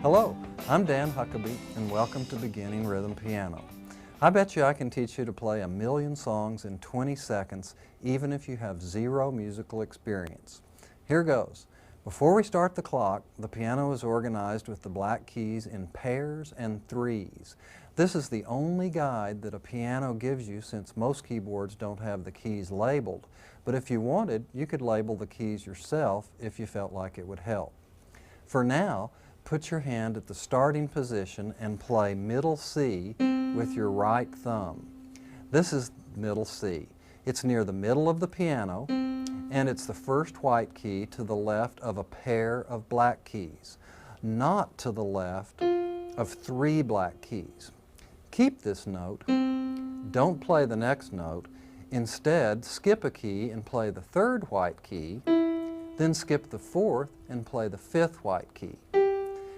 Hello, I'm Dan Huckabee and welcome to Beginning Rhythm Piano. I bet you I can teach you to play 1,000,000 songs in 20 seconds even if you have zero musical experience. Here goes. Before we start the clock, the piano is organized with the black keys in pairs and threes. This is the only guide that a piano gives you since most keyboards don't have the keys labeled. But if you wanted, you could label the keys yourself if you felt like it would help. For now, put your hand at the starting position and play middle C with your right thumb. This is middle C. It's near the middle of the piano and it's the first white key to the left of a pair of black keys, not to the left of 3 black keys. Keep this note. Don't play the next note. Instead, skip a key and play the 3rd white key, then skip the 4th and play the 5th white key.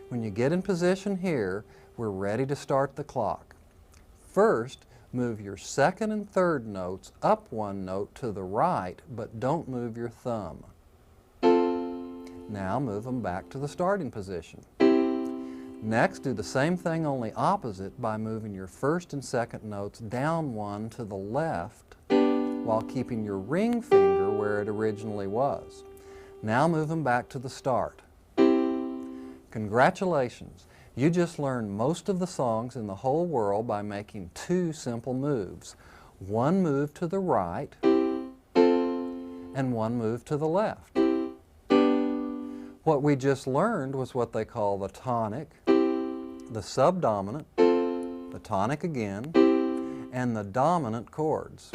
When you get in position here, we're ready to start the clock. First, move your 2nd and 3rd notes up 1 note to the right, but don't move your thumb. Now move them back to the starting position. Next, do the same thing only opposite by moving your 1st and 2nd notes down 1 to the left while keeping your ring finger where it originally was. Now move them back to the start. Congratulations! You just learned most of the songs in the whole world by making 2 simple moves. 1 move to the right and 1 move to the left. What we just learned was what they call the tonic, the subdominant, the tonic again, and the dominant chords.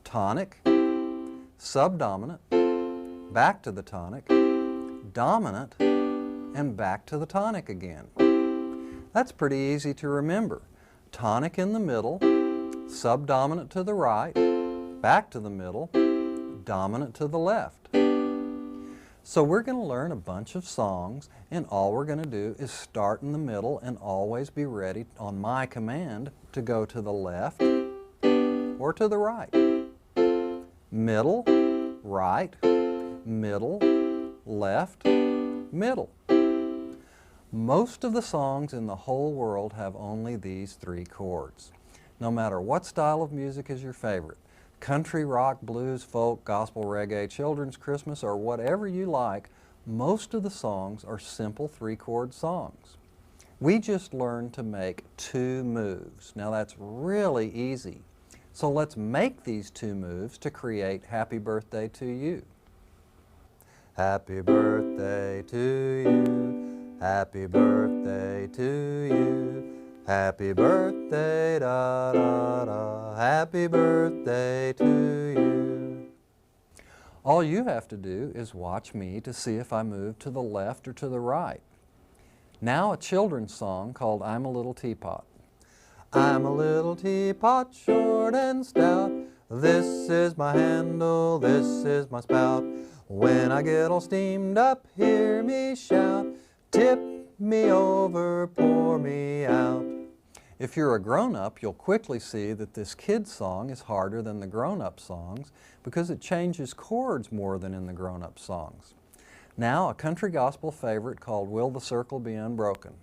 Tonic, subdominant, back to the tonic, dominant, and back to the tonic again. That's pretty easy to remember. Tonic in the middle, subdominant to the right, back to the middle, dominant to the left. So we're going to learn a bunch of songs, and all we're going to do is start in the middle and always be ready on my command to go to the left or to the right. Middle, right, middle, left, middle. Most of the songs in the whole world have only these 3 chords. No matter what style of music is your favorite, country, rock, blues, folk, gospel, reggae, children's Christmas, or whatever you like, most of the songs are simple 3-chord songs. We just learned to make 2 moves. Now that's really easy. So let's make these 2 moves to create Happy Birthday to You. Happy birthday to you, happy birthday to you, happy birthday da da da, happy birthday to you. All you have to do is watch me to see if I move to the left or to the right. Now a children's song called I'm a Little Teapot. I'm a little teapot, short and stout, this is my handle, this is my spout. When I get all steamed up, hear me shout, tip me over, pour me out. If you're a grown-up, you'll quickly see that this kid's song is harder than the grown-up songs because it changes chords more than in the grown-up songs. Now, a country gospel favorite called Will the Circle Be Unbroken.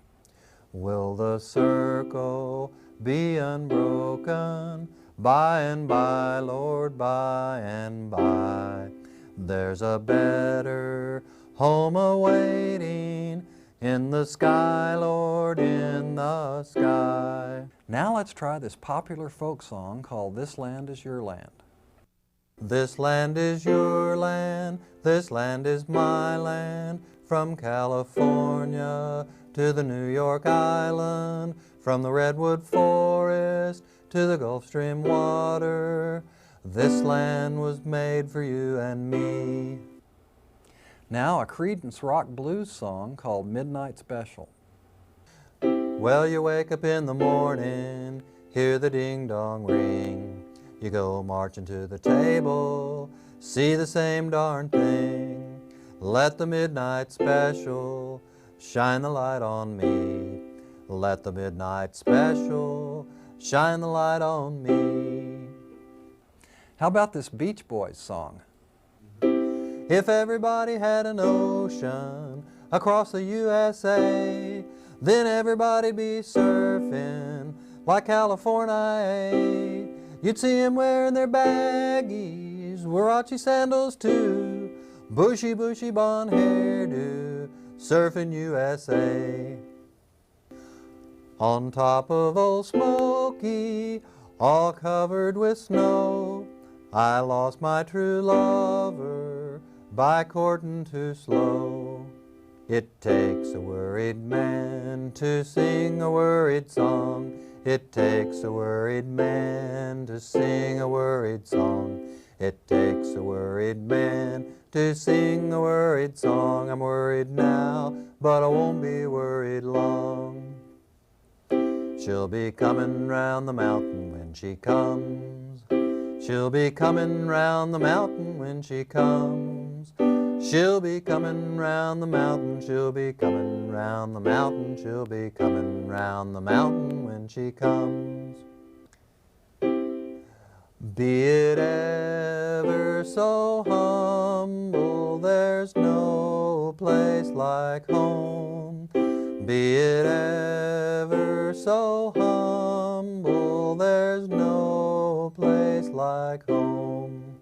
Will the circle be unbroken, by and by, Lord, by and by. There's a better home awaiting in the sky, Lord, in the sky. Now let's try this popular folk song called This Land Is Your Land. This land is your land, this land is my land, from California to the New York Island, from the redwood forest to the Gulf Stream water. This land was made for you and me. Now a Creedence rock blues song called Midnight Special. Well, you wake up in the morning, hear the ding-dong ring. You go marching to the table, see the same darn thing. Let the midnight special shine the light on me. Let the midnight special shine the light on me. How about this Beach Boys song? If everybody had an ocean, across the USA. Then everybody be surfing like California. You'd see 'em wearing their baggies, Warachi sandals too, bushy, bushy blonde hairdo, surfing USA. On top of Old Smoky, all covered with snow, I lost my true lover by courting too slow. It takes a worried man to sing a worried song. It takes a worried man to sing a worried song. It takes a worried man to sing a worried song. I'm worried now, but I won't be worried long. She'll be coming round the mountain when she comes. She'll be coming round the mountain when she comes. She'll be coming round the mountain. She'll be coming round the mountain. She'll be coming round the mountain when she comes. Be it ever so humble, there's no place like home. Be it ever so humble, there's no place like home.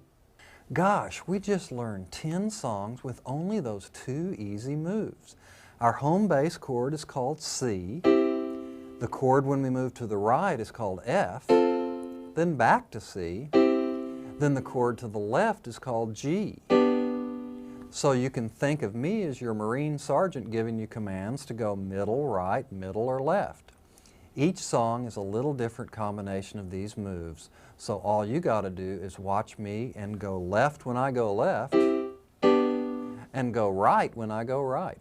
Gosh, we just learned 10 songs with only those 2 easy moves. Our home bass chord is called C. The chord when we move to the right is called F, then back to C. Then the chord to the left is called G. So you can think of me as your Marine Sergeant giving you commands to go middle, right, middle, or left. Each song is a little different combination of these moves, so all you got to do is watch me and go left when I go left, and go right when I go right.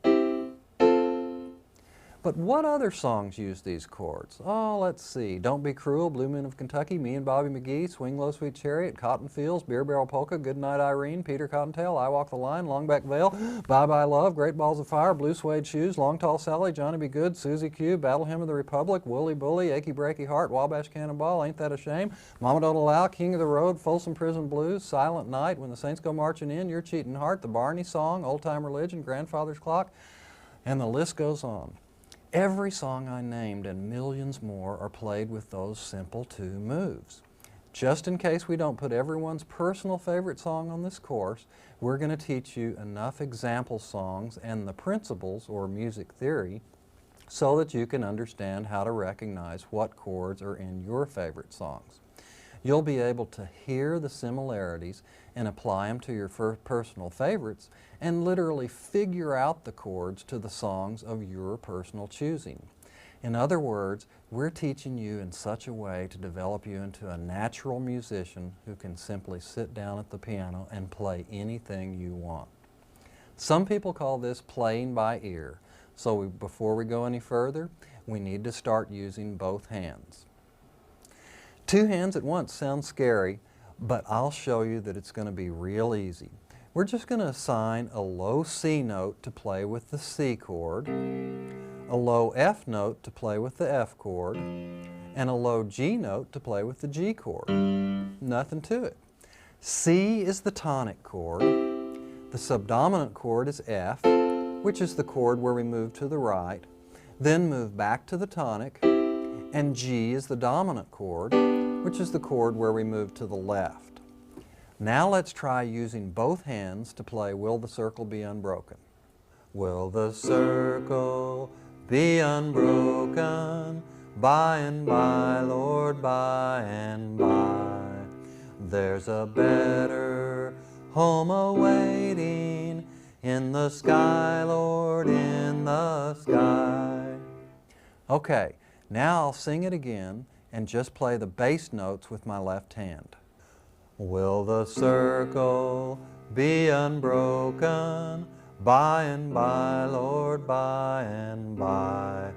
But what other songs use these chords? Oh, let's see. Don't Be Cruel, Blue Moon of Kentucky, Me and Bobby McGee, Swing Low, Sweet Chariot, Cotton Fields, Beer Barrel Polka, Good Night Irene, Peter Cottontail, I Walk the Line, Longback Veil, Bye Bye Love, Great Balls of Fire, Blue Suede Shoes, Long Tall Sally, Johnny Be Good, Susie Q, Battle Hymn of the Republic, Woolly Bully, Achy Breaky Heart, Wabash Cannonball, Ain't That a Shame, Mama Don't Allow, King of the Road, Folsom Prison Blues, Silent Night, When the Saints Go Marching In, Your Cheating Heart, The Barney Song, Old Time Religion, Grandfather's Clock, and the list goes on. Every song I named and millions more are played with those simple 2 moves. Just in case we don't put everyone's personal favorite song on this course, we're going to teach you enough example songs and the principles or music theory so that you can understand how to recognize what chords are in your favorite songs. You'll be able to hear the similarities and apply them to your personal favorites and literally figure out the chords to the songs of your personal choosing. In other words, we're teaching you in such a way to develop you into a natural musician who can simply sit down at the piano and play anything you want. Some people call this playing by ear, so before we go any further, we need to start using both hands. 2 hands at once sounds scary, but I'll show you that it's going to be real easy. We're just going to assign a low C note to play with the C chord, a low F note to play with the F chord, and a low G note to play with the G chord. Nothing to it. C is the tonic chord, the subdominant chord is F, which is the chord where we move to the right, then move back to the tonic, and G is the dominant chord, which is the chord where we move to the left. Now let's try using both hands to play Will the Circle Be Unbroken. Will the circle be unbroken by and by, Lord, by and by? There's a better home awaiting in the sky, Lord, in the sky. Okay, now I'll sing it again and just play the bass notes with my left hand. Will the circle be unbroken by and by, Lord, by and by?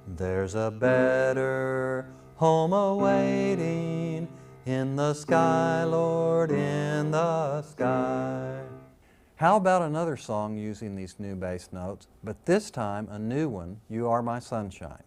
There's a better home awaiting in the sky, Lord, in the sky. How about another song using these new bass notes, but this time a new one, You Are My Sunshine.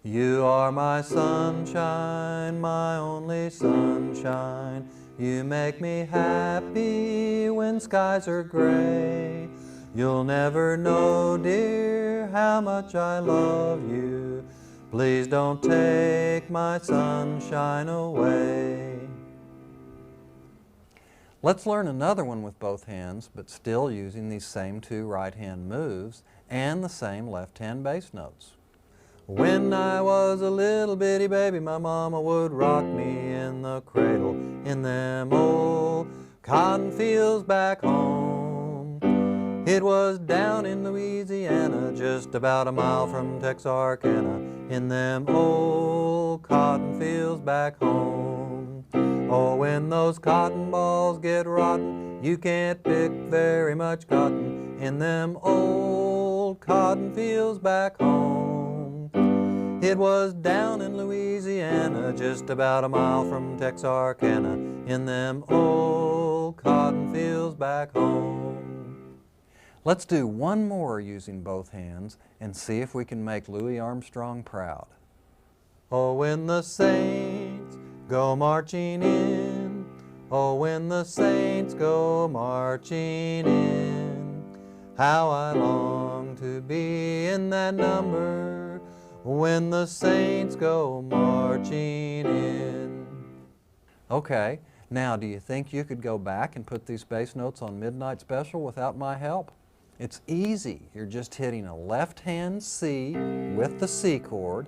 You are my sunshine, my only sunshine. You make me happy when skies are gray. You'll never know, dear, how much I love you. Please don't take my sunshine away. Let's learn another one with both hands, but still using these same two right-hand moves and the same left-hand bass notes. When I was a little bitty baby, my mama would rock me in the cradle in them old cotton fields back home. It was down in Louisiana, just about a mile from Texarkana, in them old cotton fields back home. Oh, when those cotton balls get rotten, you can't pick very much cotton in them old cotton fields back home. It was down in Louisiana, just about a mile from Texarkana, in them old cotton fields back home. Let's do one more using both hands and see if we can make Louis Armstrong proud. Oh, when the saints go marching in, oh, when the saints go marching in, how I long to be in that number when the saints go marching in. Okay, now do you think you could go back and put these bass notes on Midnight Special without my help? It's easy. You're just hitting a left-hand C with the C chord,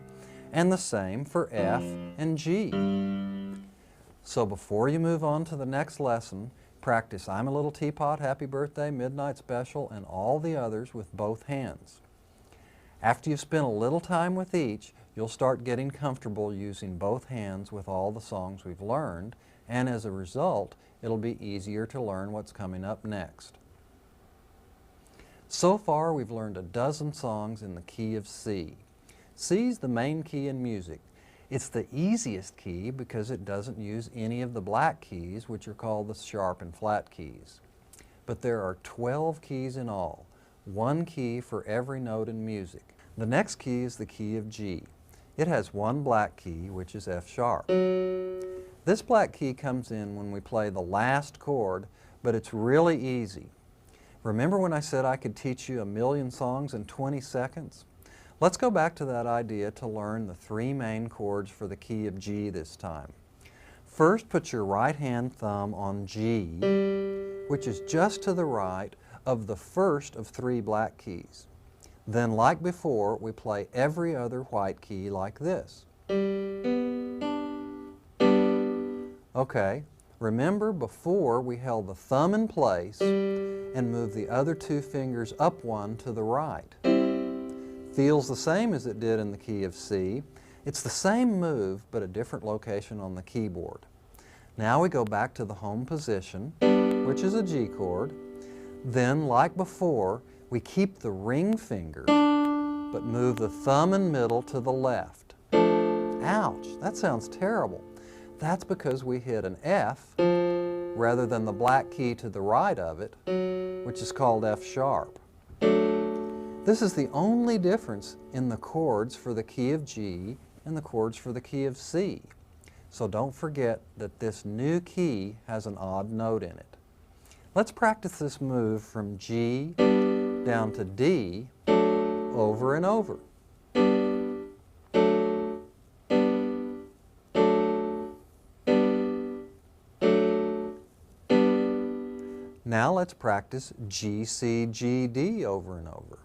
and the same for F and G. So before you move on to the next lesson, practice I'm a Little Teapot, Happy Birthday, Midnight Special, and all the others with both hands. After you've spent a little time with each, you'll start getting comfortable using both hands with all the songs we've learned, and as a result, it'll be easier to learn what's coming up next. So far, we've learned a dozen songs in the key of C. C's the main key in music. It's the easiest key because it doesn't use any of the black keys, which are called the sharp and flat keys. But there are 12 keys in all, one key for every note in music. The next key is the key of G. It has one black key, which is F sharp. This black key comes in when we play the last chord, but it's really easy. Remember when I said I could teach you 1,000,000 songs in 20 seconds? Let's go back to that idea to learn the three main chords for the key of G this time. First, put your right-hand thumb on G, which is just to the right of the first of three black keys. Then, like before, we play every other white key like this. Okay, remember before we held the thumb in place and moved the other two fingers up one to the right. Feels the same as it did in the key of C. It's the same move, but a different location on the keyboard. Now we go back to the home position, which is a G chord. Then, like before, we keep the ring finger, but move the thumb and middle to the left. Ouch, that sounds terrible. That's because we hit an F rather than the black key to the right of it, which is called F sharp. This is the only difference in the chords for the key of G and the chords for the key of C. So don't forget that this new key has an odd note in it. Let's practice this move from G down to D over and over. Now let's practice G, C, G, D over and over.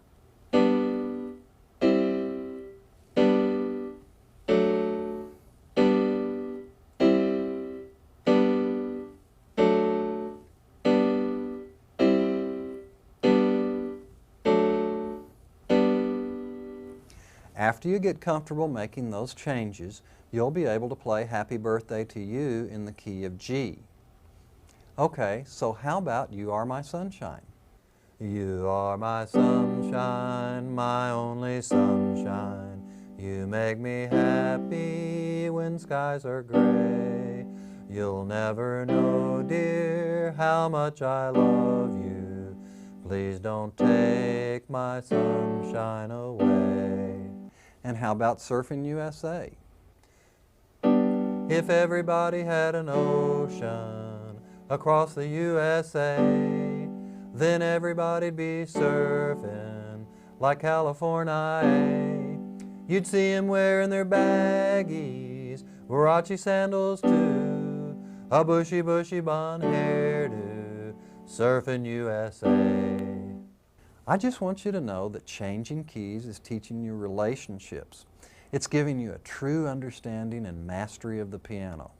After you get comfortable making those changes, you'll be able to play Happy Birthday to You in the key of G. Okay, so how about You Are My Sunshine? You are my sunshine, my only sunshine. You make me happy when skies are gray. You'll never know, dear, how much I love you. Please don't take my sunshine away. And how about Surfing USA? If everybody had an ocean across the USA, then everybody'd be surfing like California. You'd see 'em wearing their baggies, Warachi sandals too, a bushy, bushy blonde hairdo, surfing USA. I just want you to know that changing keys is teaching you relationships. It's giving you a true understanding and mastery of the piano.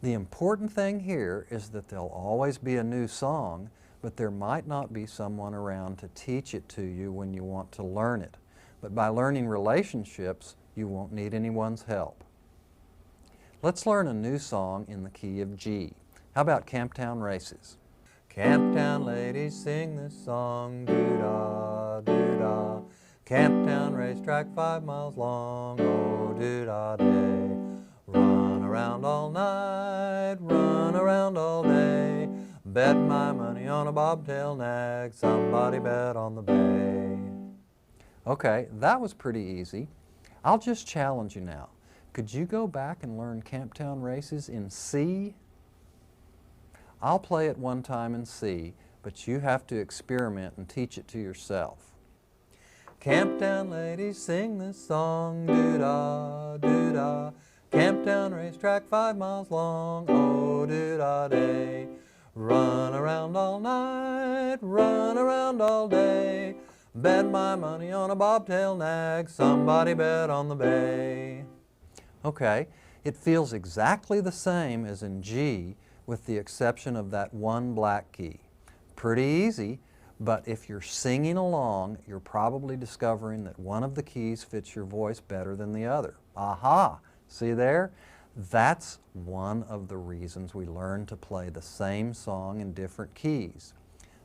The important thing here is that there'll always be a new song, but there might not be someone around to teach it to you when you want to learn it. But by learning relationships, you won't need anyone's help. Let's learn a new song in the key of G. How about Camptown Races? Camptown ladies sing this song, doo-dah, doo-dah. Camptown racetrack 5 miles long, oh doo-dah day. Run around all night, run around all day. Bet my money on a bobtail nag, somebody bet on the bay. Okay, that was pretty easy. I'll just challenge you now. Could you go back and learn Camptown Races in C? I'll play it one time in C, but you have to experiment and teach it to yourself. Camptown ladies sing this song, doo-dah, doo-dah. Camptown racetrack 5 miles long, oh doo-dah day. Run around all night, run around all day. Bet my money on a bobtail nag, somebody bet on the bay. Okay, it feels exactly the same as in G, with the exception of that one black key. Pretty easy, but if you're singing along, you're probably discovering that one of the keys fits your voice better than the other. Aha! See there? That's one of the reasons we learn to play the same song in different keys.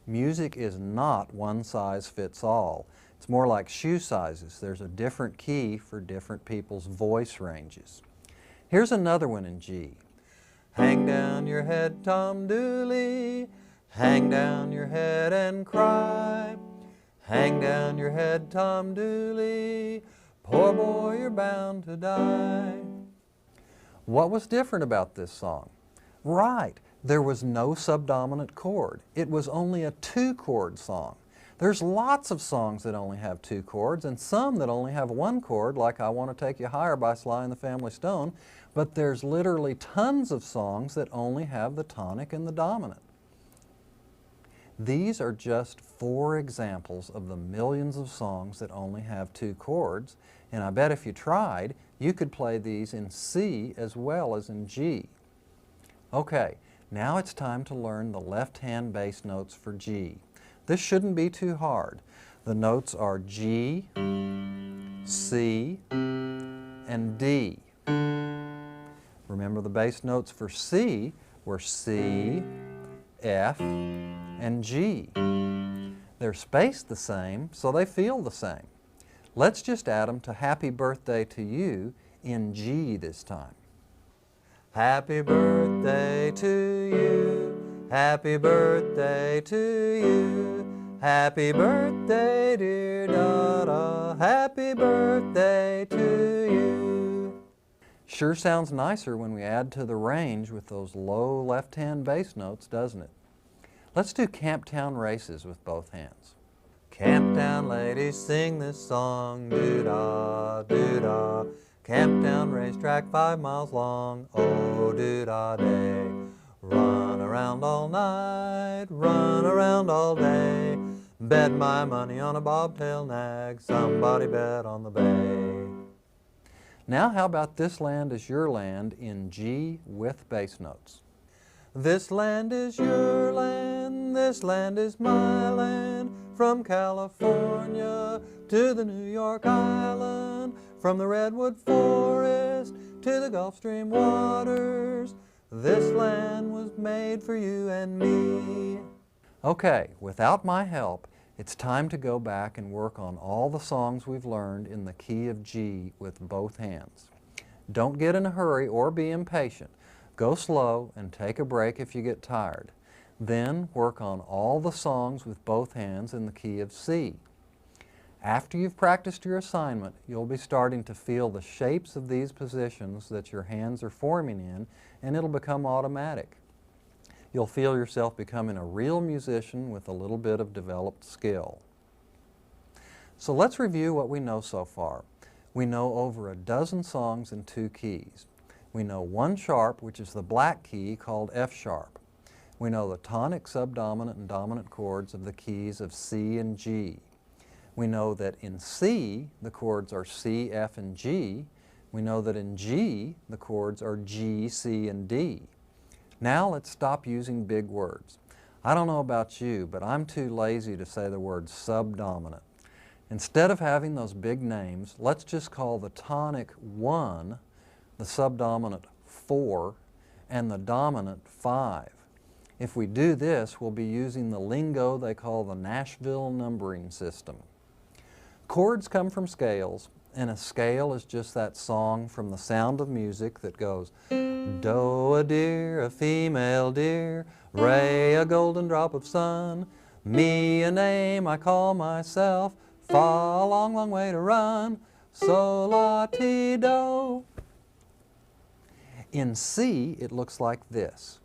Music is not one size fits all. It's more like shoe sizes. There's a different key for different people's voice ranges. Here's another one in G. Hang down your head, Tom Dooley, hang down your head and cry. Hang down your head, Tom Dooley, poor boy, you're bound to die. What was different about this song? Right, there was no subdominant chord. It was only a 2-chord song. There's lots of songs that only have 2 chords and some that only have 1 chord, like I Want to Take You Higher by Sly and the Family Stone, but there's literally tons of songs that only have the tonic and the dominant. These are just 4 examples of the millions of songs that only have 2 chords, and I bet if you tried, you could play these in C as well as in G. Okay, now it's time to learn the left-hand bass notes for G. This shouldn't be too hard. The notes are G, C, and D. Remember the bass notes for C were C, F, and G. They're spaced the same, so they feel the same. Let's just add them to Happy Birthday to You in G this time. Happy birthday to you, happy birthday to you, happy birthday dear Dada, happy birthday to you. Sure sounds nicer when we add to the range with those low left-hand bass notes, doesn't it? Let's do Camptown Races with both hands. Camptown ladies sing this song, doo-dah, doo-dah. Camptown racetrack 5 miles long, oh doo-dah day. Run around all night, run around all day. Bet my money on a bobtail nag, somebody bet on the bay. Now how about This Land Is Your Land in G with bass notes? This land is your land, this land is my land, from California to the New York Island, from the redwood forest to the Gulf Stream waters, this land was made for you and me. Okay, without my help, it's time to go back and work on all the songs we've learned in the key of G with both hands. Don't get in a hurry or be impatient. Go slow and take a break if you get tired. Then work on all the songs with both hands in the key of C. After you've practiced your assignment, you'll be starting to feel the shapes of these positions that your hands are forming in, and it'll become automatic. You'll feel yourself becoming a real musician with a little bit of developed skill. So let's review what we know so far. We know over a dozen songs in 2 keys. We know 1 sharp, which is the black key called F sharp. We know the tonic, subdominant, and dominant chords of the keys of C and G. We know that in C, the chords are C, F, and G. We know that in G, the chords are G, C, and D. Now let's stop using big words. I don't know about you, but I'm too lazy to say the word subdominant. Instead of having those big names, let's just call the tonic 1, the subdominant 4, and the dominant 5. If we do this, we'll be using the lingo they call the Nashville numbering system. Chords come from scales, and a scale is just that song from The Sound of Music that goes do a deer, a female deer, re a golden drop of sun, me a name I call myself, fa a long, long way to run, sol la ti do. In C, it looks like this.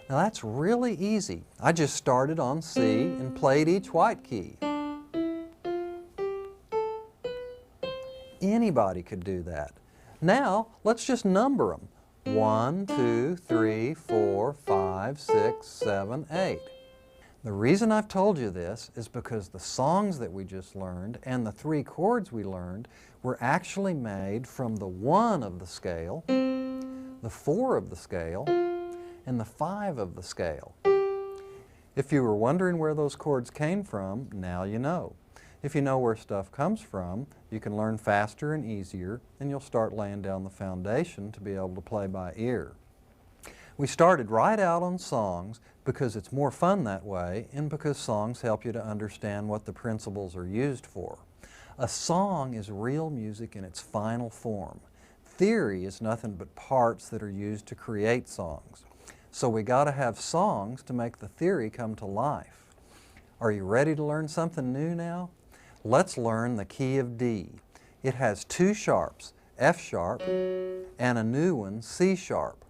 Now that's really easy. I just started on C and played each white key. Anybody could do that. Now let's just number them. 1, 2, 3, 4, 5, 6, 7, 8. The reason I've told you this is because the songs that we just learned and the 3 chords we learned were actually made from the 1 of the scale, the 4 of the scale, and the 5 of the scale. If you were wondering where those chords came from, now you know. If you know where stuff comes from, you can learn faster and easier, and you'll start laying down the foundation to be able to play by ear. We started right out on songs because it's more fun that way and because songs help you to understand what the principles are used for. A song is real music in its final form. Theory is nothing but parts that are used to create songs. So we got to have songs to make the theory come to life. Are you ready to learn something new now? Let's learn the key of D. It has 2 sharps, F sharp, and a new one, C sharp.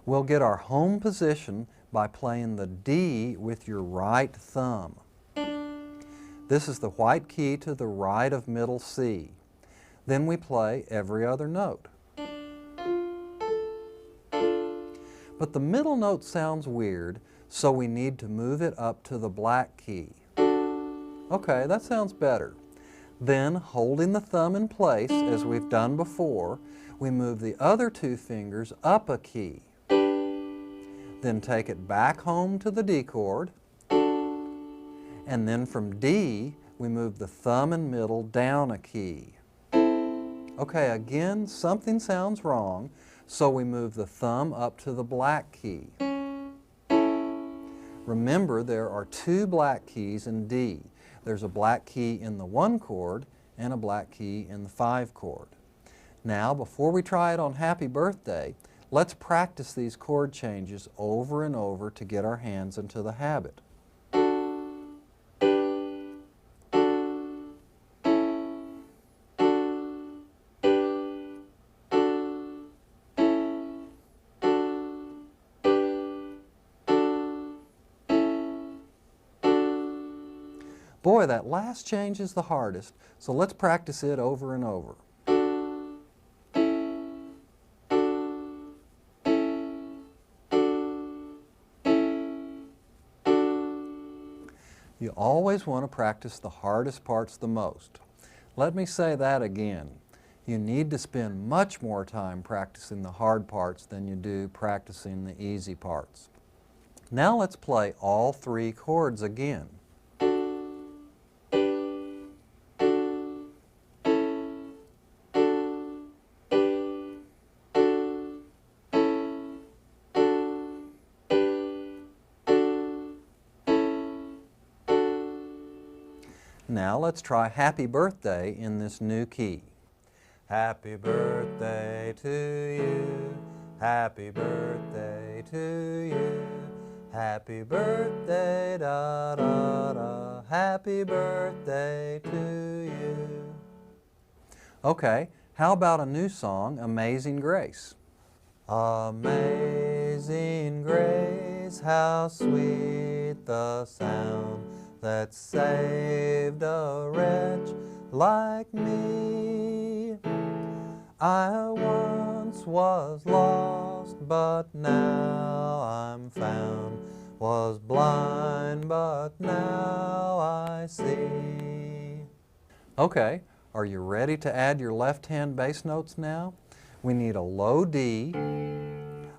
We'll get our home position by playing the D with your right thumb. This is the white key to the right of middle C. Then we play every other note. But the middle note sounds weird, so we need to move it up to the black key. Okay, that sounds better. Then, holding the thumb in place, as we've done before, we move the other 2 fingers up a key. Then take it back home to the D chord, and then from D, we move the thumb and middle down a key. Okay, again, something sounds wrong, so we move the thumb up to the black key. Remember, there are 2 black keys in D. There's a black key in the 1 chord and a black key in the 5 chord. Now, before we try it on Happy Birthday, let's practice these chord changes over and over to get our hands into the habit. Boy, that last change is the hardest, so let's practice it over and over. You always want to practice the hardest parts the most. Let me say that again. You need to spend much more time practicing the hard parts than you do practicing the easy parts. Now let's play all 3 chords again. Now let's try Happy Birthday in this new key. Happy birthday to you, happy birthday to you, happy birthday da da da, happy birthday to you. Okay, How about a new song, Amazing Grace? Amazing grace, how sweet the sound that saved a wretch like me. I once was lost, but now I'm found, was blind, but now I see. Okay, are you ready to add your left-hand bass notes now? We need a low D,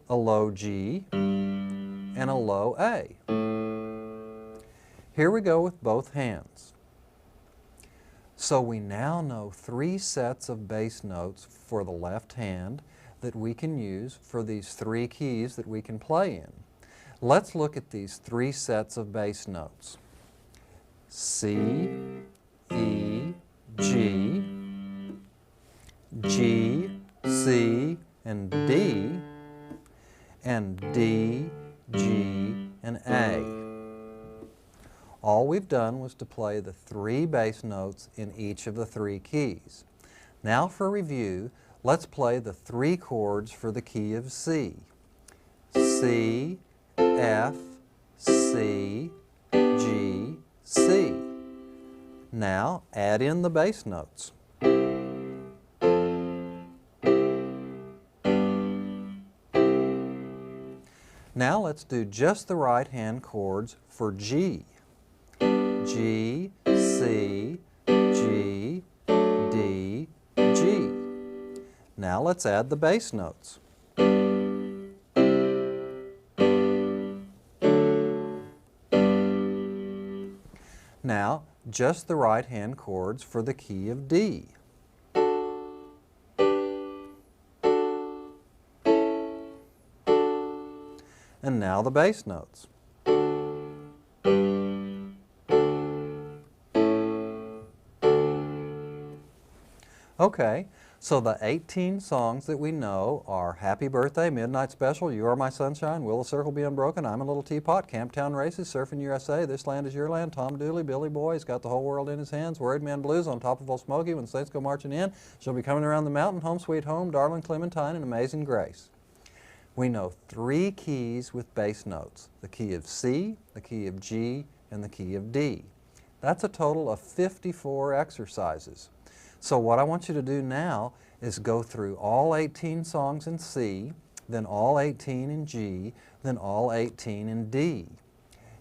a low G, and a low A. Here we go with both hands. So we now know 3 sets of bass notes for the left hand that we can use for these 3 keys that we can play in. Let's look at these 3 sets of bass notes. C, E, G, G, C, and D, and D, G, and A. All we've done was to play the 3 bass notes in each of the 3 keys. Now for review, let's play the 3 chords for the key of C. C, F, C, G, C. Now add in the bass notes. Now let's do just the right-hand chords for G. G, C, G, D, G. Now let's add the bass notes. Now, just the right-hand chords for the key of D. And now the bass notes. Okay, so the 18 songs that we know are Happy Birthday, Midnight Special, You Are My Sunshine, Will the Circle Be Unbroken, I'm a Little Teapot, Camptown Races, Surfing USA, This Land Is Your Land, Tom Dooley, Billy Boy, He's Got the Whole World in His Hands, Worried Man Blues, On Top of Old Smoky, When the Saints Go Marching In, She'll Be Coming Around the Mountain, Home Sweet Home, Darling Clementine, and Amazing Grace. We know 3 keys with bass notes, the key of C, the key of G, and the key of D. That's a total of 54 exercises. So what I want you to do now is go through all 18 songs in C, then all 18 in G, then all 18 in D.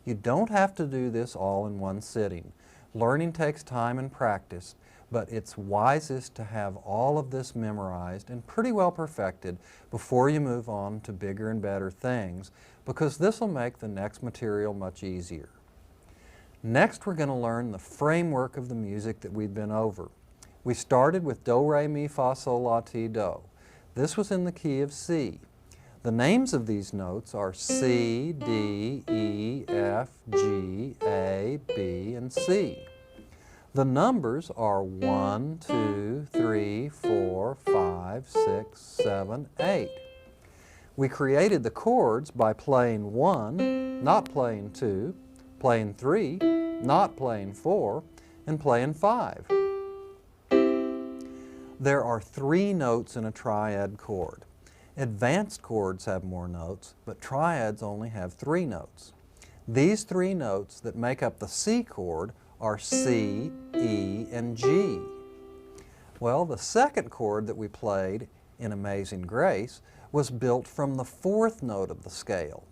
You don't have to do this all in one sitting. Learning takes time and practice, but it's wisest to have all of this memorized and pretty well perfected before you move on to bigger and better things, because this will make the next material much easier. Next, we're going to learn the framework of the music that we've been over. We started with Do, Re, Mi, Fa, Sol, La, Ti, Do. This was in the key of C. The names of these notes are C, D, E, F, G, A, B, and C. The numbers are 1, 2, 3, 4, 5, 6, 7, 8. We created the chords by playing 1, not playing 2, playing 3, not playing 4, and playing 5. There are 3 notes in a triad chord. Advanced chords have more notes, but triads only have 3 notes. These 3 notes that make up the C chord are C, E, and G. Well, the second chord that we played in Amazing Grace was built from the 4th note of the scale.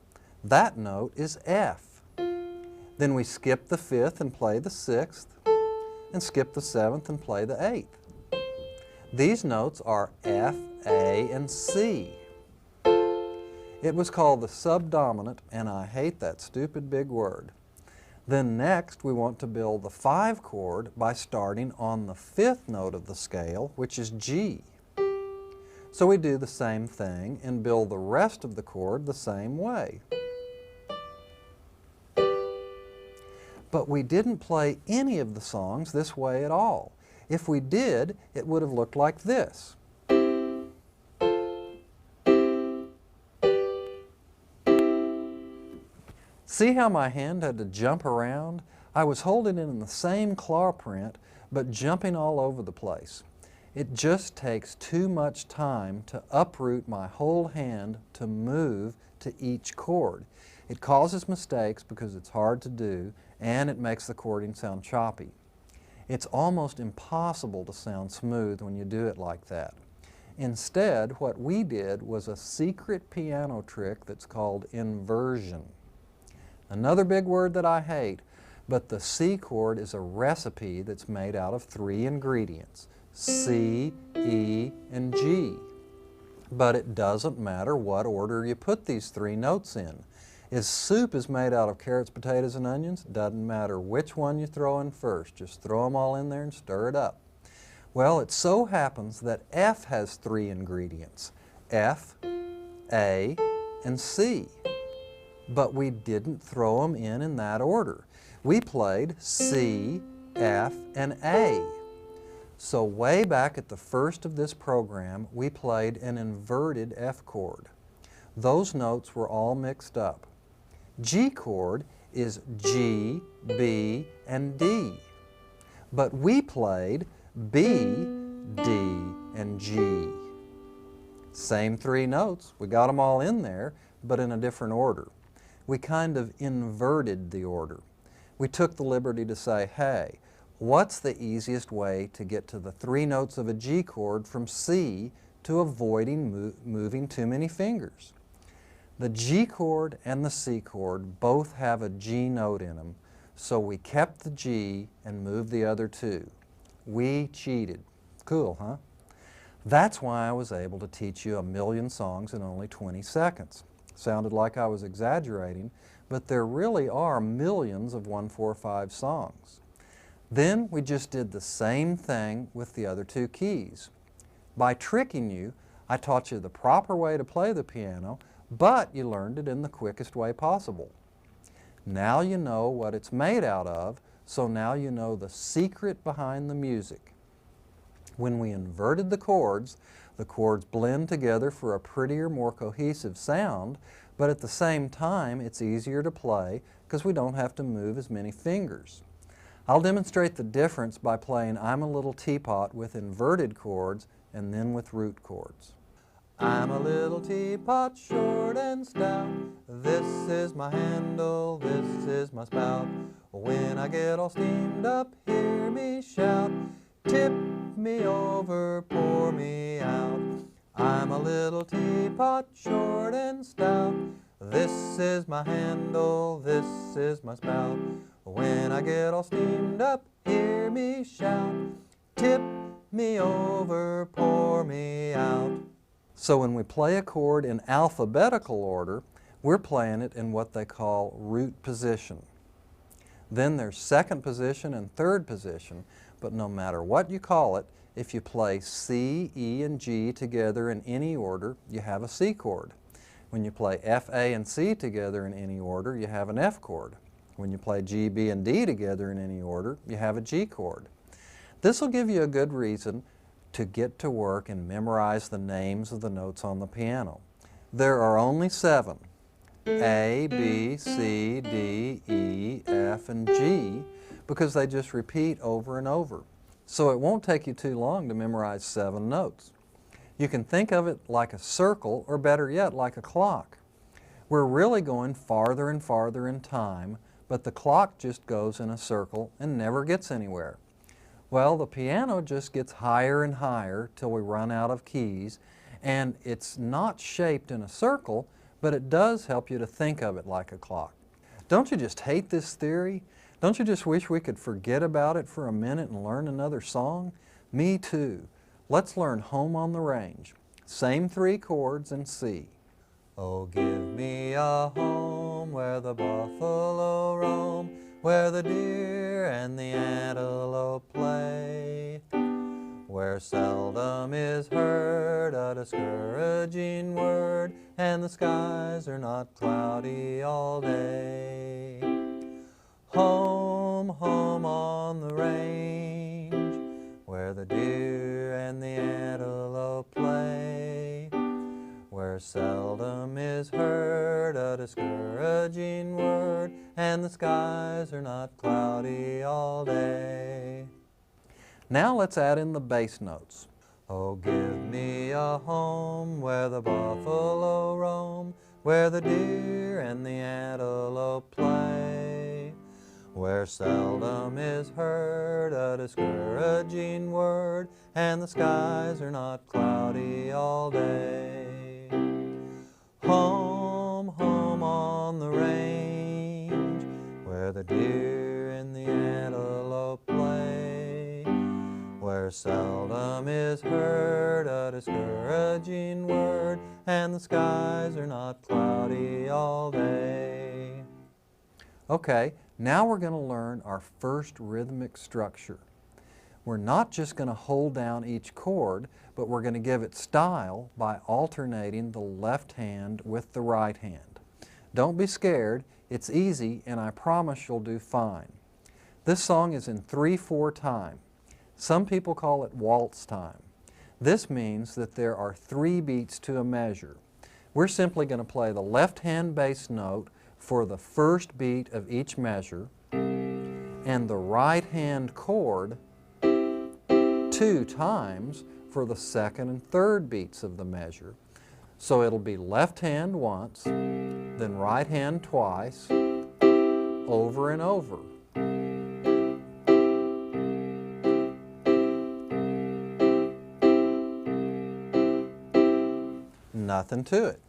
That note is F. Then we skip the 5th and play the 6th, and skip the 7th and play the 8th. These notes are F, A, and C. It was called the subdominant, and I hate that stupid big word. Then next we want to build the 5 chord by starting on the 5th note of the scale, which is G. So we do the same thing and build the rest of the chord the same way. But we didn't play any of the songs this way at all. If we did, it would have looked like this. See how my hand had to jump around? I was holding it in the same claw print, but jumping all over the place. It just takes too much time to uproot my whole hand to move to each chord. It causes mistakes because it's hard to do, and it makes the chording sound choppy. It's almost impossible to sound smooth when you do it like that. Instead, what we did was a secret piano trick that's called inversion. Another big word that I hate, but the C chord is a recipe that's made out of 3 ingredients: C, E, and G. But it doesn't matter what order you put these 3 notes in. If soup is made out of carrots, potatoes, and onions, doesn't matter which one you throw in first. Just throw them all in there and stir it up. Well, it so happens that F has 3 ingredients: F, A, and C. But we didn't throw them in that order. We played C, F, and A. So way back at the first of this program, we played an inverted F chord. Those notes were all mixed up. G chord is G, B, and D. But we played B, D, and G. Same 3 notes. We got them all in there, but in a different order. We kind of inverted the order. We took the liberty to say, hey, what's the easiest way to get to the 3 notes of a G chord from C to avoiding moving too many fingers? The G chord and the C chord both have a G note in them, so we kept the G and moved the other 2. We cheated. Cool, huh? That's why I was able to teach you 1,000,000 songs in only 20 seconds. Sounded like I was exaggerating, but there really are millions of 1-4-5 songs. Then we just did the same thing with the other 2 keys. By tricking you, I taught you the proper way to play the piano, but you learned it in the quickest way possible. Now you know what it's made out of, so now you know the secret behind the music. When we inverted the chords blend together for a prettier, more cohesive sound, but at the same time it's easier to play because we don't have to move as many fingers. I'll demonstrate the difference by playing I'm a Little Teapot with inverted chords and then with root chords. I'm a little teapot, short and stout. This is my handle, this is my spout. When I get all steamed up, hear me shout. Tip me over, pour me out. I'm a little teapot, short and stout. This is my handle, this is my spout. When I get all steamed up, hear me shout. Tip me over, pour me out. So when we play a chord in alphabetical order, we're playing it in what they call root position. Then there's second position and third position, but no matter what you call it, if you play C, E, and G together in any order, you have a C chord. When you play F, A, and C together in any order, you have an F chord. When you play G, B, and D together in any order, you have a G chord. This will give you a good reason to get to work and memorize the names of the notes on the piano. There are only 7. A, B, C, D, E, F, and G, because they just repeat over and over. So it won't take you too long to memorize 7 notes. You can think of it like a circle, or better yet, like a clock. We're really going farther and farther in time, but the clock just goes in a circle and never gets anywhere. Well, the piano just gets higher and higher till we run out of keys, and it's not shaped in a circle, but it does help you to think of it like a clock. Don't you just hate this theory? Don't you just wish we could forget about it for a minute and learn another song? Me too. Let's learn Home on the Range. Same 3 chords in C. Oh, give me a home where the buffalo roam, where the deer and the antelope play, where seldom is heard a discouraging word, and the skies are not cloudy all day. Home, home on the range, where the deer and the antelope play, where seldom is heard a discouraging word, and the skies are not cloudy all day. Now let's add in the bass notes. Oh, give me a home where the buffalo roam, where the deer and the antelope play, where seldom is heard a discouraging word, and the skies are not cloudy all day. Home, home on the range, where the deer and the antelope play, where seldom is heard a discouraging word, and the skies are not cloudy all day. Okay, now we're going to learn our first rhythmic structure. We're not just going to hold down each chord, but we're going to give it style by alternating the left hand with the right hand. Don't be scared, it's easy and I promise you'll do fine. This song is in 3/4 time. Some people call it waltz time. This means that there are 3 beats to a measure. We're simply going to play the left hand bass note for the first beat of each measure and the right hand chord 2 times for the second and third beats of the measure. So it'll be left hand once, then right hand twice, over and over. Nothing to it.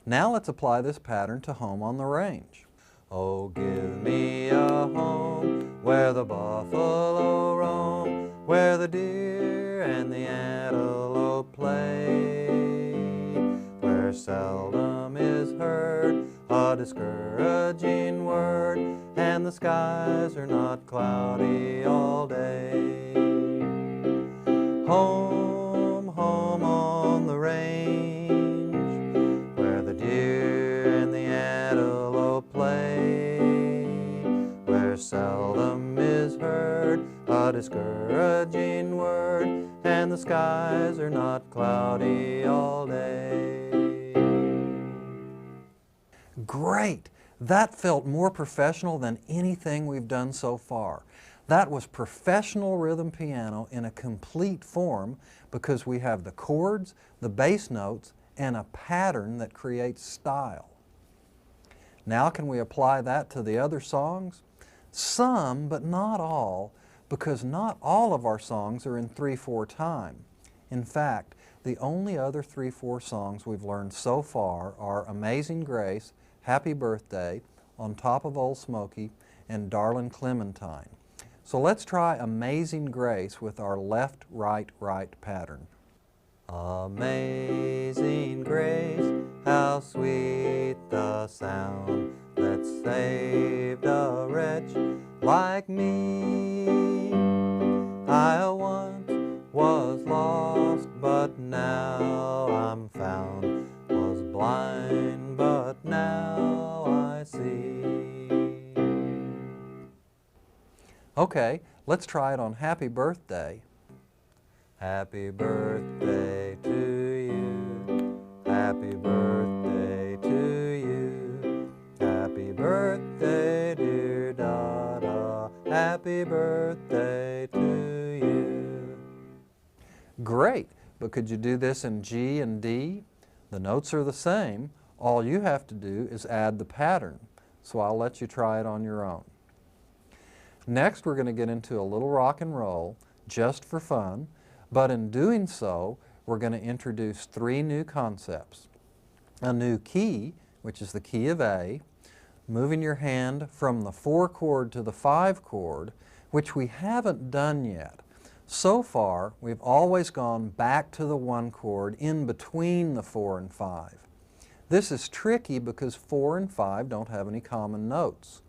Now let's apply this pattern to Home on the Range. Oh, give me a home where the buffalo roam, where the deer and the antelope play, where seldom is heard a discouraging word, and the skies are not cloudy all day. Home, home on the range, where the deer and the antelope play, where seldom is heard a discouraging word, and the skies are not cloudy all day. Great! That felt more professional than anything we've done so far. That was professional rhythm piano in a complete form because we have the chords, the bass notes, and a pattern that creates style. Now can we apply that to the other songs? Some, but not all, because not all of our songs are in 3/4 time. In fact, the only other 3/4 songs we've learned so far are Amazing Grace, Happy Birthday, On Top of Old Smoky, and Darlin' Clementine. So let's try Amazing Grace with our left, right, right pattern. Amazing grace, how sweet the sound that saved a wretch like me. I once was lost, but now I'm found, was blind, but now I see. Okay, let's try it on Happy Birthday. Happy birthday to you. Happy birthday to you. Happy birthday, dear Dada. Happy birthday to you. Great, but could you do this in G and D? The notes are the same. All you have to do is add the pattern. So I'll let you try it on your own. Next, we're going to get into a little rock and roll, just for fun, but in doing so, we're going to introduce 3 new concepts. A new key, which is the key of A, moving your hand from the 4 chord to the 5 chord, which we haven't done yet. So far, we've always gone back to the 1 chord in between the 4 and 5. This is tricky because 4 and 5 don't have any common notes.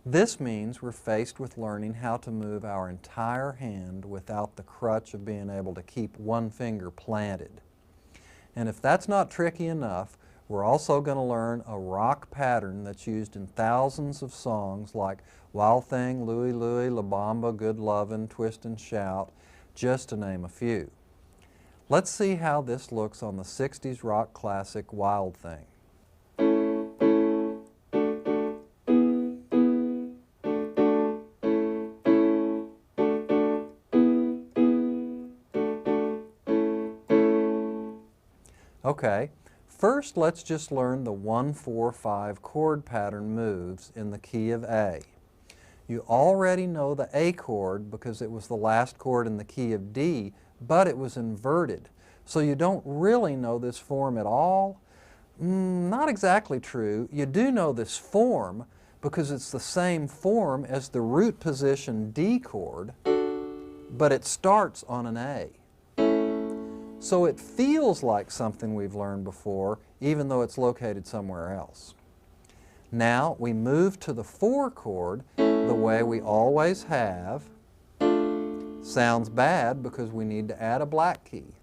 This means we're faced with learning how to move our entire hand without the crutch of being able to keep one finger planted. And if that's not tricky enough, we're also going to learn a rock pattern that's used in thousands of songs like Wild Thing, Louie Louie, La Bamba, Good Lovin', Twist and Shout, just to name a few. Let's see how this looks on the 60s rock classic Wild Thing. Okay, first let's just learn the 1-4-5 chord pattern moves in the key of A. You already know the A chord because it was the last chord in the key of D, but it was inverted. So you don't really know this form at all. Not exactly true. You do know this form because it's the same form as the root position D chord, but it starts on an A. So it feels like something we've learned before, even though it's located somewhere else. Now we move to the 4 chord the way we always have. Sounds bad because we need to add a black key.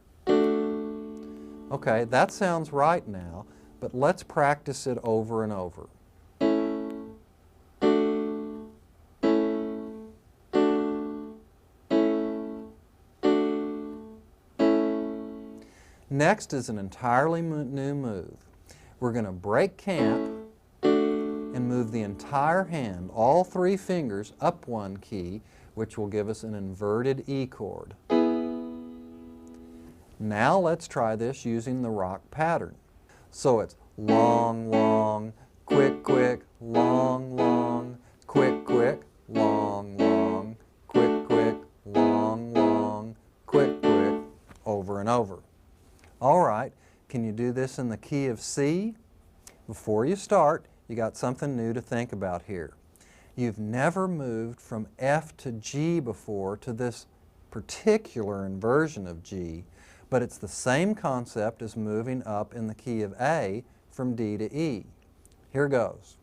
Okay, that sounds right now, but let's practice it over and over. Next is an entirely new move. We're going to break camp and move the entire hand, all 3 fingers, up 1 key, which will give us an inverted E chord. Now let's try this using the rock pattern. So it's long, long, quick, quick, long, long, quick, quick, long, long, quick, quick, long, long, quick, quick, over and over. All right, can you do this in the key of C? Before you start, you got something new to think about here. You've never moved from F to G before to this particular inversion of G, but it's the same concept as moving up in the key of A from D to E. Here goes.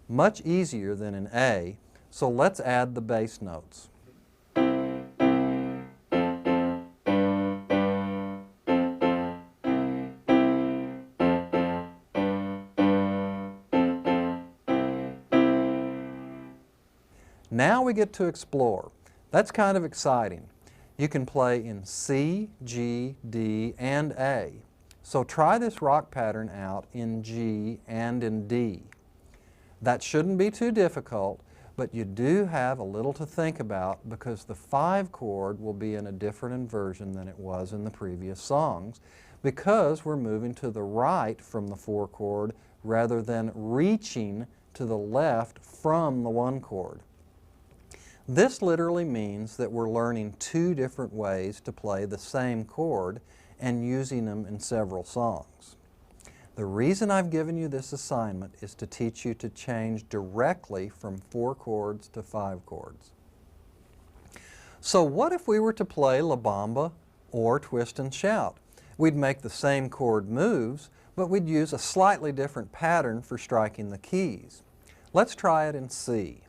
Much easier than in A, so let's add the bass notes. Now we get to explore. That's kind of exciting. You can play in C, G, D, and A. So try this rock pattern out in G and in D. That shouldn't be too difficult, but you do have a little to think about because the 5 chord will be in a different inversion than it was in the previous songs because we're moving to the right from the 4 chord rather than reaching to the left from the 1 chord. This literally means that we're learning 2 different ways to play the same chord and using them in several songs. The reason I've given you this assignment is to teach you to change directly from 4 chords to 5 chords. So what if we were to play La Bamba or Twist and Shout? We'd make the same chord moves, but we'd use a slightly different pattern for striking the keys. Let's try it in C.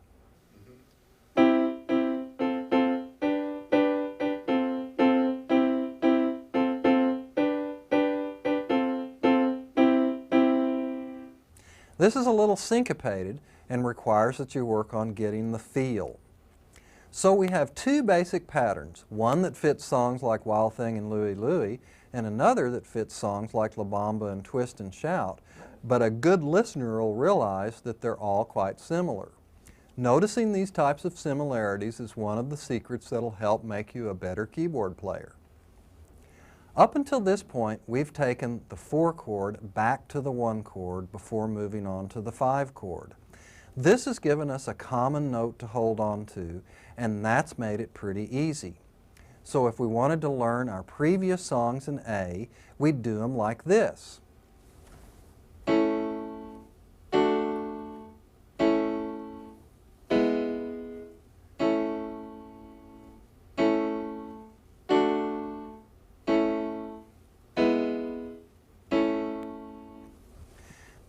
This is a little syncopated and requires that you work on getting the feel. So we have 2 basic patterns, one that fits songs like Wild Thing and Louie Louie, and another that fits songs like La Bamba and Twist and Shout, but a good listener will realize that they're all quite similar. Noticing these types of similarities is one of the secrets that'll help make you a better keyboard player. Up until this point, we've taken the 4 chord back to the 1 chord before moving on to the 5 chord. This has given us a common note to hold on to, and that's made it pretty easy. So if we wanted to learn our previous songs in A, we'd do them like this.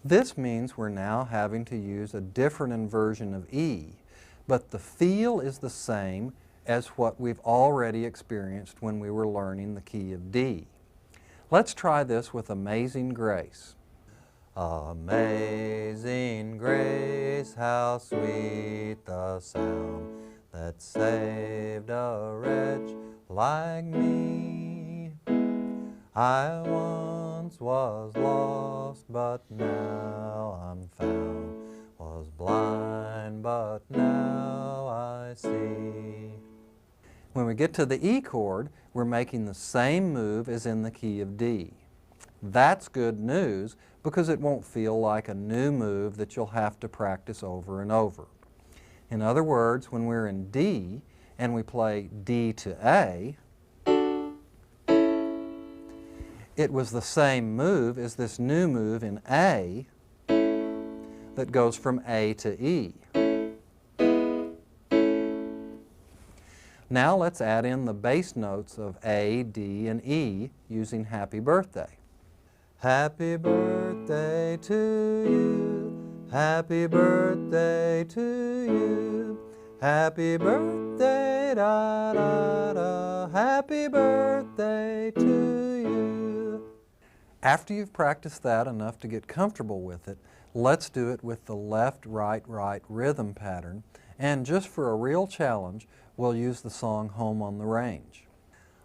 This means we're now having to use a different inversion of E, but the feel is the same as what we've already experienced when we were learning the key of D. Let's try this with Amazing Grace. Amazing grace, how sweet the sound that saved a wretch like me. I once was lost, lost, but now I'm found. Was blind, but now I see. When we get to the E chord, we're making the same move as in the key of D. That's good news because it won't feel like a new move that you'll have to practice over and over. In other words, when we're in D and we play D to A, it was the same move as this new move in A that goes from A to E. Now let's add in the bass notes of A, D, and E using Happy Birthday. Happy birthday to you, happy birthday to you, happy birthday da da da, happy birthday to you. After you've practiced that enough to get comfortable with it, let's do it with the left, right, right rhythm pattern, and just for a real challenge, we'll use the song Home on the Range.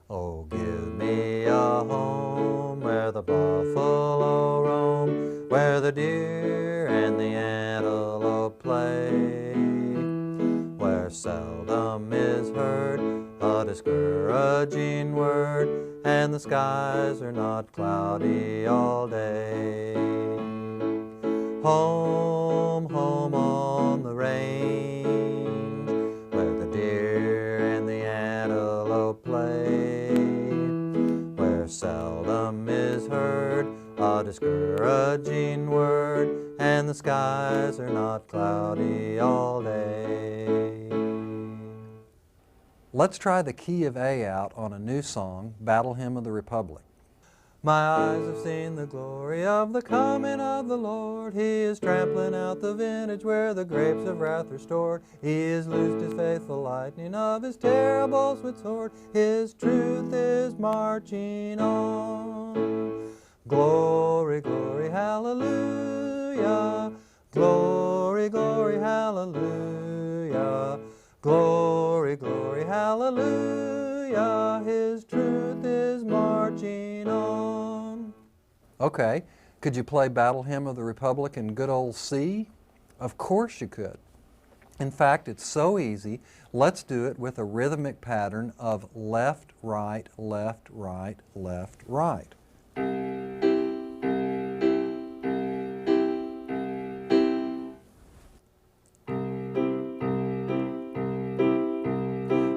Oh, give me a home where the buffalo roam, where the deer and the antelope play, where seldom is heard a discouraging word, and the skies are not cloudy all day. Home, home on the range, where the deer and the antelope play, where seldom is heard a discouraging word, and the skies are not cloudy all day. Let's try the key of A out on a new song, Battle Hymn of the Republic. My eyes have seen the glory of the coming of the Lord. He is trampling out the vintage where the grapes of wrath are stored. He has loosed his faithful lightning of his terrible swift sword. His truth is marching on. Glory, glory, hallelujah. Glory, glory, hallelujah. Glory, glory, hallelujah. His truth is marching on. Okay, could you play Battle Hymn of the Republic in good old C? Of course you could. In fact, it's so easy, let's do it with a rhythmic pattern of left, right, left, right, left, right.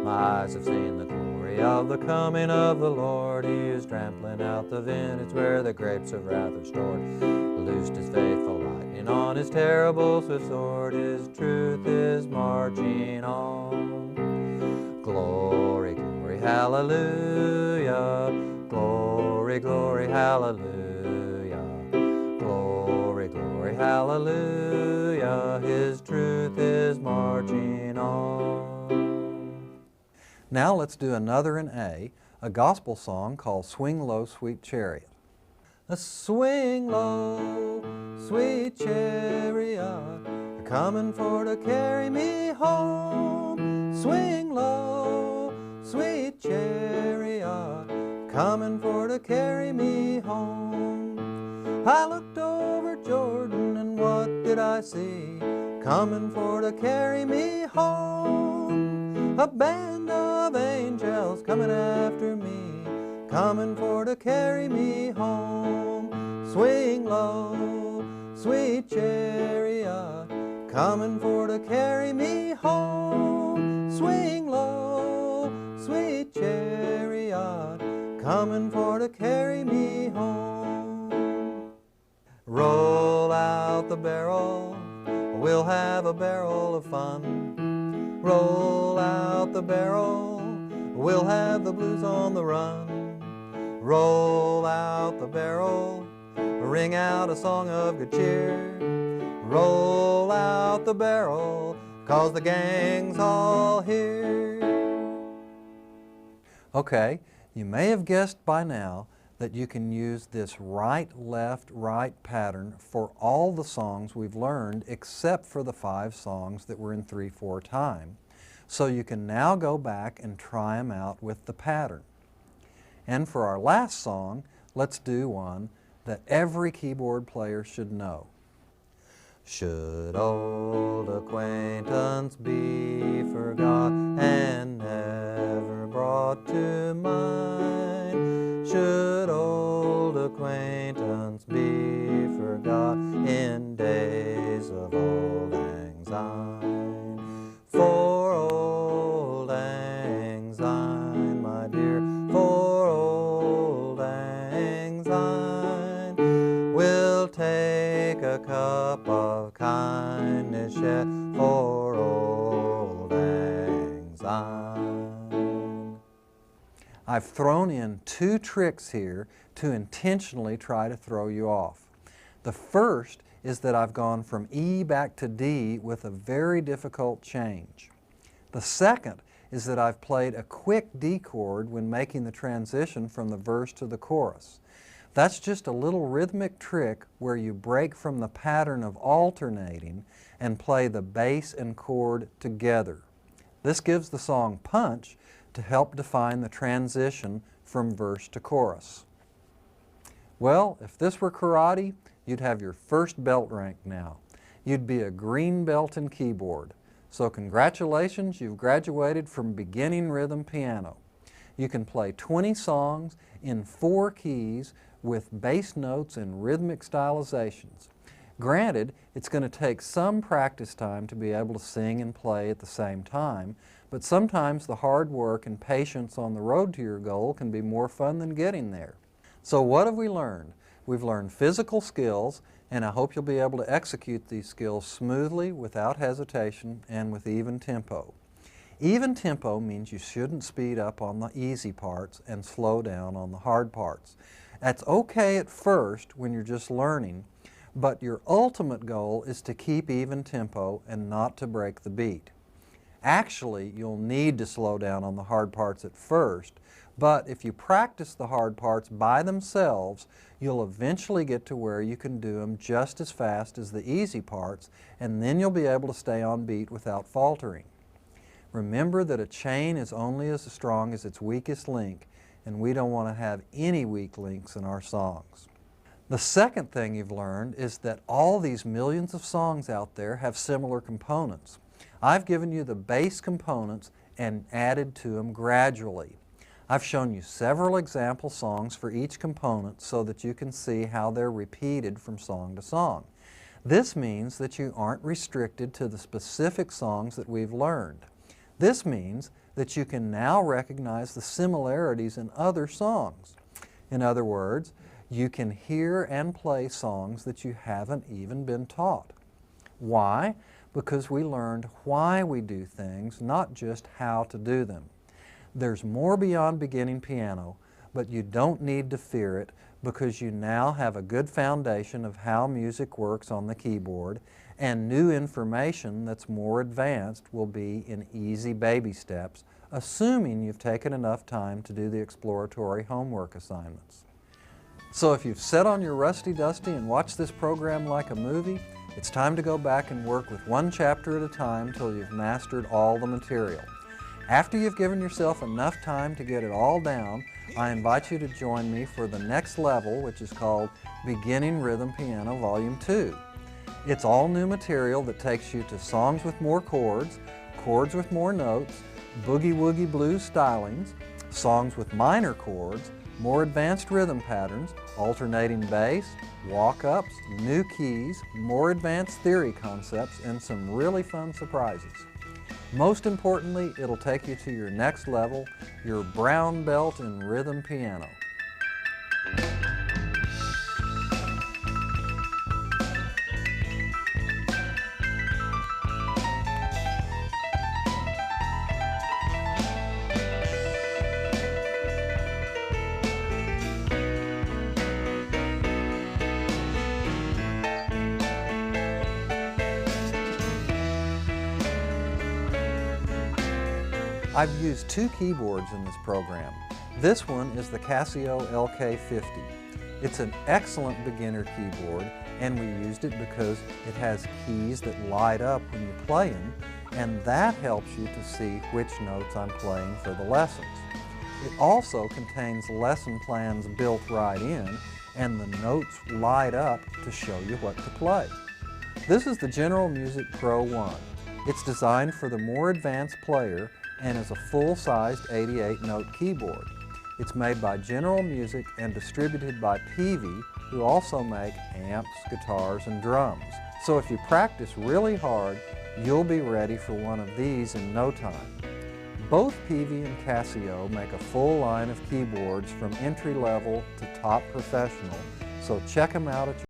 My eyes have seen the glory of the coming of the Lord. He is trampling out the vintage where the grapes of wrath are stored. Loosed his faithful lightning on his terrible swift sword. His truth is marching on. Glory, glory, hallelujah. Glory, glory, hallelujah. Glory, glory, hallelujah. His truth is marching on. Now let's do another in A, a gospel song called Swing Low, Sweet Chariot. Swing low, sweet chariot, coming for to carry me home. Swing low, sweet chariot, coming for to carry me home. I looked over Jordan and what did I see? Coming for to carry me home. A band of angels coming after me, coming for to carry me home. Swing low, sweet chariot, coming for to carry me home. Swing low, sweet chariot, coming for to carry me home. Roll out the barrel, we'll have a barrel of fun. Roll out the barrel, we'll have the blues on the run. Roll out the barrel, ring out a song of good cheer. Roll out the barrel, 'cause the gang's all here. Okay, you may have guessed by now that you can use this right, left, right pattern for all the songs we've learned except for the 5 songs that were in 3/4 time. So you can now go back and try them out with the pattern. And for our last song, let's do one that every keyboard player should know. Should old acquaintance be forgot and never brought to mind? Should old acquaintance be forgot in days of old lang syne? For old lang syne, my dear, for old lang syne, we'll take a cup of kindness yet for old lang syne. I've thrown in two tricks here to intentionally try to throw you off. The first is that I've gone from E back to D with a very difficult change. The second is that I've played a quick D chord when making the transition from the verse to the chorus. That's just a little rhythmic trick where you break from the pattern of alternating and play the bass and chord together. This gives the song punch to help define the transition from verse to chorus. Well, if this were karate, you'd have your first belt rank now. You'd be a green belt in keyboard. So congratulations, you've graduated from beginning rhythm piano. You can play 20 songs in 4 keys with bass notes and rhythmic stylizations. Granted, it's going to take some practice time to be able to sing and play at the same time, but sometimes the hard work and patience on the road to your goal can be more fun than getting there. So what have we learned? We've learned physical skills, and I hope you'll be able to execute these skills smoothly, without hesitation, and with even tempo. Even tempo means you shouldn't speed up on the easy parts and slow down on the hard parts. That's okay at first when you're just learning, but your ultimate goal is to keep even tempo and not to break the beat. Actually, you'll need to slow down on the hard parts at first, but if you practice the hard parts by themselves, you'll eventually get to where you can do them just as fast as the easy parts, and then you'll be able to stay on beat without faltering. Remember that a chain is only as strong as its weakest link, and we don't want to have any weak links in our songs. The second thing you've learned is that all these millions of songs out there have similar components. I've given you the base components and added to them gradually. I've shown you several example songs for each component so that you can see how they're repeated from song to song. This means that you aren't restricted to the specific songs that we've learned. This means that you can now recognize the similarities in other songs. In other words, you can hear and play songs that you haven't even been taught. Why? Because we learned why we do things, not just how to do them. There's more beyond beginning piano, but you don't need to fear it because you now have a good foundation of how music works on the keyboard, and new information that's more advanced will be in easy baby steps, assuming you've taken enough time to do the exploratory homework assignments. So if you've sat on your rusty dusty and watched this program like a movie, it's time to go back and work with one chapter at a time till you've mastered all the material. After you've given yourself enough time to get it all down, I invite you to join me for the next level, which is called Beginning Rhythm Piano Volume 2. It's all new material that takes you to songs with more chords, chords with more notes, boogie-woogie blues stylings, songs with minor chords, more advanced rhythm patterns, alternating bass, walk-ups, new keys, more advanced theory concepts, and some really fun surprises. Most importantly, it'll take you to your next level, your brown belt in rhythm piano. I've used 2 keyboards in this program. This one is the Casio LK50. It's an excellent beginner keyboard, and we used it because it has keys that light up when you play them, and that helps you to see which notes I'm playing for the lessons. It also contains lesson plans built right in, and the notes light up to show you what to play. This is the General Music Pro 1. It's designed for the more advanced player and is a full-sized 88-note keyboard. It's made by General Music and distributed by Peavey, who also make amps, guitars, and drums. So if you practice really hard, you'll be ready for one of these in no time. Both Peavey and Casio make a full line of keyboards from entry-level to top professional, so check them out at your